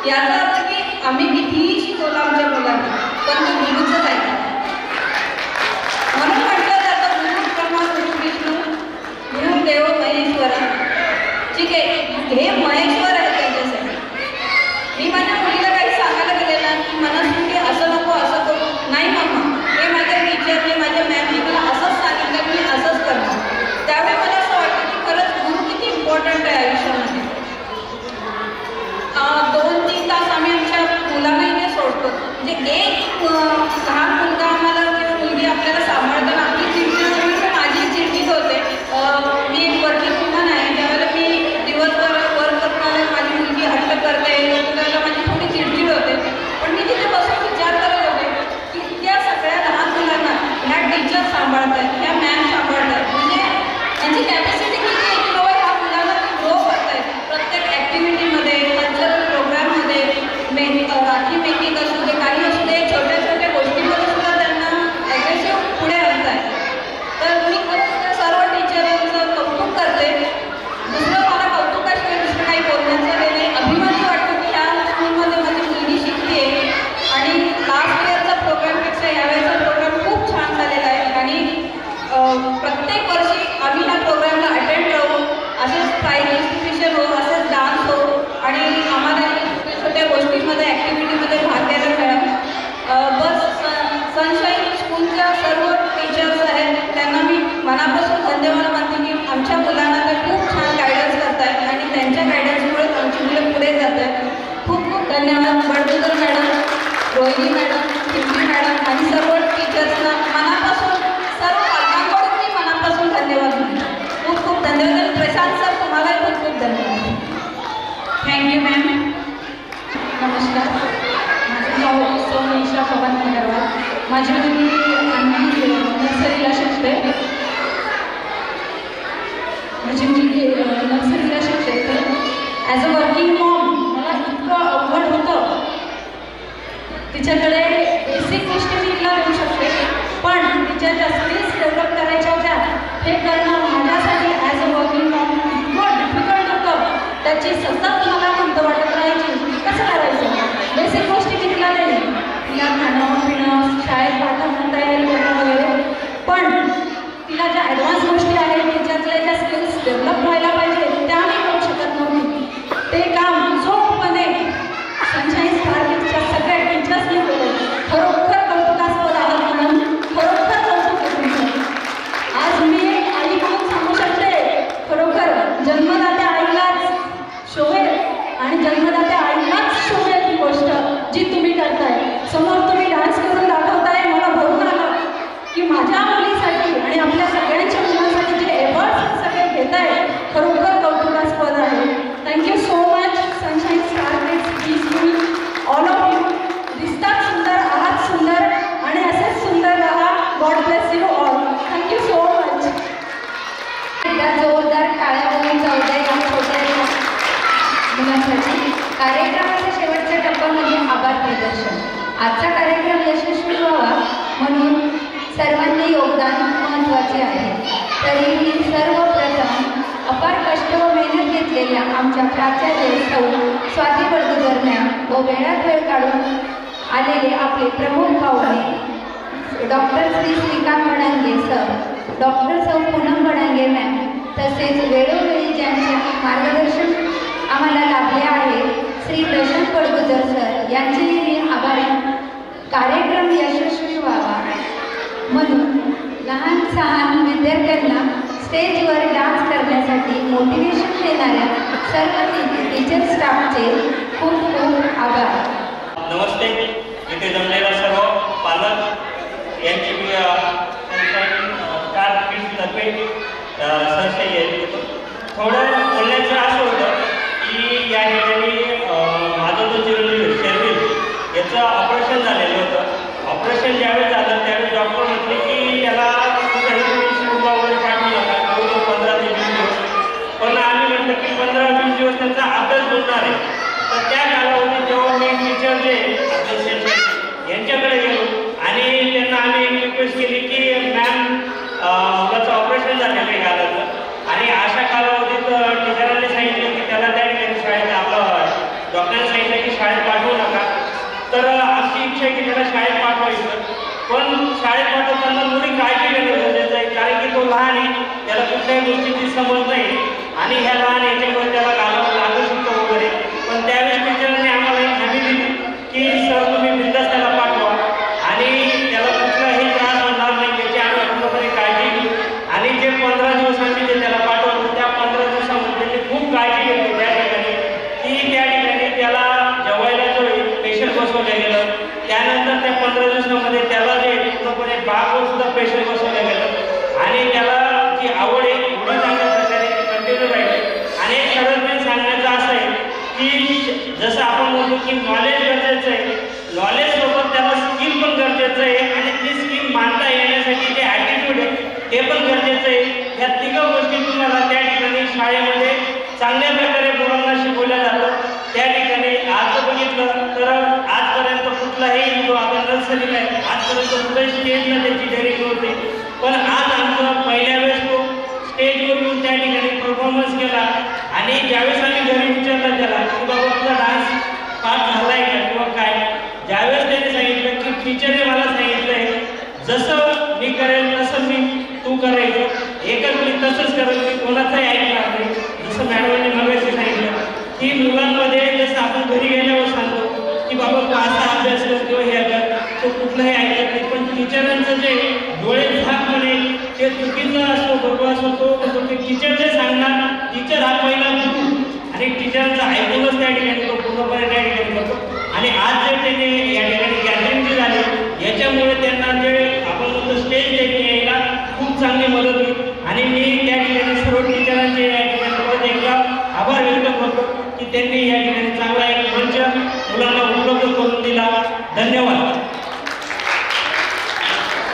याचा अर्थ की आम्ही कितीही शिकवलं आमच्या मुलांना पण ते गुरुचंच ऐकतात. म्हणून म्हटलं जातं गुरु ब्रह्मा गुरु विष्णू गुरु देव महेश्वर. ठीक आहे, हे महेश्वर आहे त्यांच्यासाठी. मी माझ्या मुलीला काही सांगायला गेले ना की मनस्वी की असं नको असं करू, नाही मम्मा हे माझ्या टीचरने माझ्या मॅमने मला असंच सांगितलं मी असंच करणार. त्यावेळी मला असं वाटतं की खरंच गुरु किती इम्पॉर्टंट आहे आयुष्यामध्ये. 2-3 तास आम्ही आमच्या मुलांना इथे सोडतो. म्हणजे एक लहान मुलगा आम्हाला किंवा मुलगी आपल्याला सांभाळताना आपली चिडचिड होईल तर माझी चिडचिड होते. मी एक वर्किंग वुमन आहे, त्यावेळेला मी दिवसभर वर्क करताना माझी मुलगी हट्ट करते त्यावेळेला माझी थोडी चिडचिड होते. पण मी तिथे बसून विचार करत होते की त्या सगळ्या लहान मुलांना ह्या टीचर सांभाळत आहेत, ह्या मॅम सांभाळत आहेत. म्हणजे त्यांची कॅपॅसिटी किती आहे की बाबा ह्या मुलांना ग्रो करत आहेत. प्रत्येक ॲक्टिव्हिटीमध्ये कल्चरल प्रोग्राममध्ये राखी मेकिंग असू दे काही असू दे छोट्या छोट्या गोष्टीमध्ये सुद्धा त्यांना ॲग्रेसिव्ह पुढे आणत आहे. तर मी खरंच सर्व टीचरांचं कौतुक करते. दुसरं मला कौतुकाशिवाय दुसरं काही बोलण्याचं हे नाही. अभिमानी वाटतो की ह्या स्कूलमध्ये माझी मुलगी शिकते आणि लास्ट इयरचा प्रोग्रामपेक्षा यावेळेचा प्रोग्राम खूप छान झालेला आहे. आणि प्रत्येक वर्षी आम्ही ह्या प्रोग्रामला अटेंड राहू, असेच प्राईज डिस्ट्रिब्युशन हो, असेच डान्स हो आणि आम्हाला छोट्या छोट्या गोष्टींमध्ये ॲक्टिव्हिटीमध्ये भाग घ्यायला मिळाला. बस सनशाईन स्कूलच्या सर्व टीचर्स आहेत त्यांना मी मनापासून धन्यवाद मानते की आमच्या मुलांना ते खूप छान गायडन्स करत आहेत आणि त्यांच्या गायडन्समुळे आमची मुलं पुढे जात आहेत. खूप खूप धन्यवाद Badgujar madam, Rohini madam, Khimari madam आणि सर्व टीचर्सना मनापासून सर्व पालकांकडून मी मनापासून धन्यवाद मानते. खूप खूप धन्यवाद. आणि प्रशांत सर तुम्हालाही खूप खूप धन्यवाद. Thank you ma'am. नमस्कार, माझं नाव सोनिशा पवन अगरवाल. माझी मुलगी आम्ही नर्सरीला शिकते. माझी मुलगी नर्सरीला शिकते. ॲज अ वर्किंग मॉम मला इतकं अवघड होतं. तिच्याकडे बेसिक गोष्टी मी तिला देऊ शकते पण तिच्या ज्या स्किल्स डेव्हलप करायच्या होत्या हे करणं माझ्यासाठी ॲज अ वर्किंग मॉम इतकं डिफिकल्ट होतं. त्याची सतत मला खंत वाटत राहायची कसं करायचं. बेसिक गोष्टी मी तिला नाही, तिला खाणं पिणं शाळेत पाठवणं तयारी करणं वगैरे, पण तिला ज्या ॲडव्हान्स गोष्टी आहेत तिच्यातल्या ज्या स्किल्स डेव्हलप व्हायला पाहिजे त्या मी करू शकत नव्हती. ते काम जोपणे सनशाईन स्टार किड्सच्या सगळ्या टीचर्सनी केलं. खरोखर कौतुकास्पद आहात म्हणून खरोखर कौतुक आहे. आज मी एक आई म्हणून सांगू शकते खरोखर जन्मदात्या आईलाच शोभेल आणि जन्मदात्या आईलाच शोभेल ती गोष्ट जी तुम्ही करताय. समोर तुम्ही डान्स करून दाखवताय. मला भरून आलं की माझ्या मुलीसाठी आणि आपल्या सगळ्यांच्या मुलांसाठी जे एफर्ट्स सगळे घेत आहे खरोखर कौतुकास्पद आहे. Thank you so much sunshine star kids he school. All of you दिसतात सुंदर, आहात सुंदर आणि असेच सुंदर राहा. God bless you all. Thank you so much. एकदा जोरदार टाळ्या वाजवून जाऊ द्या या छोट्या मुलांसाठी. कार्यक्रमाच्या शेवटचा टप्पा म्हणजे आभार प्रदर्शन. आजचा कार्यक्रम यशस्वी व्हावा म्हणून सर्वांनी योगदान महत्त्वाचे आहे. तरीही सर्वप्रथम अपार कष्ट व मेहनत घेतलेल्या आमच्या प्राचार्य सौ स्वाती बडगुजर मॅम व वेळात वेळ काढून आलेले आपले प्रमुख पाहुणे doctor Shri Shrikant Badange sir, doctor सौ पूनम बडांगे मॅम, तसेच वेळोवेळी ज्यांचे मार्गदर्शन आम्हाला लाभले आहे श्री प्रशांत बडगुजर सर यांचेही मी आभारी. कार्यक्रम यशस्वी व्हावा म्हणून लहान सहान विद्यार्थ्यांना स्टेजवर डान्स करण्यासाठी मोटिवेशन देणाऱ्या सर्व टीचर स्टाफचे खूप खूप आभार. नमस्ते. इथे जमलेला सर्व पालक यांची मी स्टार किड्सतर्फे सहर्ष येतो. थोडं बोलण्याचं असं होतं की या ठिकाणी माझं जो चिरंजीव शेरविल याचं ऑपरेशन झालेलं होतं. ऑपरेशन ज्यावेळेस झालं त्यावेळेस डॉक्टर म्हटले की त्याला वगैरे पाठवलं नका 15 ते 20 दिवस. पण आम्ही म्हटलं की 15-20 दिवस त्यांचा अभ्यास होणार आहे. तर त्या कालावधीत जेव्हा मी टीचर जे आपले शेरविल यांच्याकडे गेलो आणि त्यांना आम्ही रिक्वेस्ट केली की मॅम मुलाचं ऑपरेशन झालेलं आहे गालाचं आणि अशा कालावधीत टीचरांनी सांगितलं की त्याला त्या ठिकाणी शाळेत आपलं डॉक्टरांनी सांगितलं की शाळेत शाळेत पाठवायचं, पण शाळेत पाठवताना थोडी काळजी घेणं गरजेचं आहे, कारण की तो लहान आहे, त्याला कुठल्याही गोष्टीची समज नाही आणि ह्या लहान याच्यामुळे त्याला घालावं लागू शकतो वगैरे. पण त्यावेळेस टीचरांनी आम्हाला एक हमी दिली की सर तुम्ही बिंदास त्याला पाठवा आणि त्याला कुठलाही त्रास होणार नाही याची आम्ही पूर्णपणे काळजी घेऊ. आणि जे 15 दिवस आम्ही जे त्याला पाठवलं त्या 15 दिवसामध्ये त्यांनी खूप काळजी घेतली त्या ठिकाणी, की त्या ठिकाणी त्याला जेवायला जो स्पेशल बसवलं गेलं, त्यानंतर त्या 15 दिवसामध्ये त्याला जे पूर्णपणे बागवर सुद्धा स्पेशल बसवलं गेलं आणि त्याला जी आवड आहे एवढी चांगल्या प्रकारे ती कंटिन्यू राहिली. आणि एक सरळपणे सांगण्याचं असं आहे की जसं आपण म्हणतो की नॉलेज गरजेचं आहे, नॉलेजसोबत त्याला स्किल पण गरजेचं आहे आणि ती स्किल मांडता येण्यासाठी जे ॲटिट्यूड आहे ते पण गरजेचं आहे. ह्या तिघं गोष्टी तुम्हाला त्या ठिकाणी शाळेमध्ये चांगल्या प्रकारे मुलांना शिकवल्या जातं. त्या ठिकाणी आज बघितलं तर आजपर्यंत कुठलाही जो आता नर्सरीला आहे आजपर्यंत कुठल्याही स्टेजला त्याची डेअरिंग नव्हती, पण आज आमचं पहिल्या वेळेस तो स्टेजवर येऊन त्या ठिकाणी परफॉर्मन्स केला. आणि ज्यावेळेस आम्ही घरी विचारलं त्याला की बाबा तुझा डान्स पास झाला आहे का किंवा काय, ज्यावेळेस त्याने सांगितलं की टीचरने मला सांगितलं आहे जसं मी करेल तसं तू करायचं, एकच मी तसंच करेल, मी कोणाचंही ऐकणार नाही. जसं मॅडमने मगाशी सांगितलं की मुलांमध्ये जसं आपण घरी गेल्यावर सांगतो की बाबा तू असा अभ्यास कर किंवा हे कर, तो कुठलाही ऐकत नाही. पण टीचरांचं जे डोळे झाकपणे ते चुकीचं असतो बरोबर असतो, तो म्हणतो की टीचर जे सांगणार, टीचर हा पहिला गुरु आणि टीचरांचं ऐकूनच त्या ठिकाणी तो पूर्णपणे त्या ठिकाणी करतो. आणि आज जे त्यांनी या ठिकाणी गॅदरिंग जी झाली याच्यामुळे त्यांना जे आपण म्हणतो स्टेज देखील यायला खूप चांगली मदत होईल. आणि मी त्या ठिकाणी सर्व टीचरांचे या ठिकाणी परत एकदा आभार व्यक्त करतो की त्यांनी या ठिकाणी चांगला एक मंच मुलांना उपलब्ध करून दिला. धन्यवाद.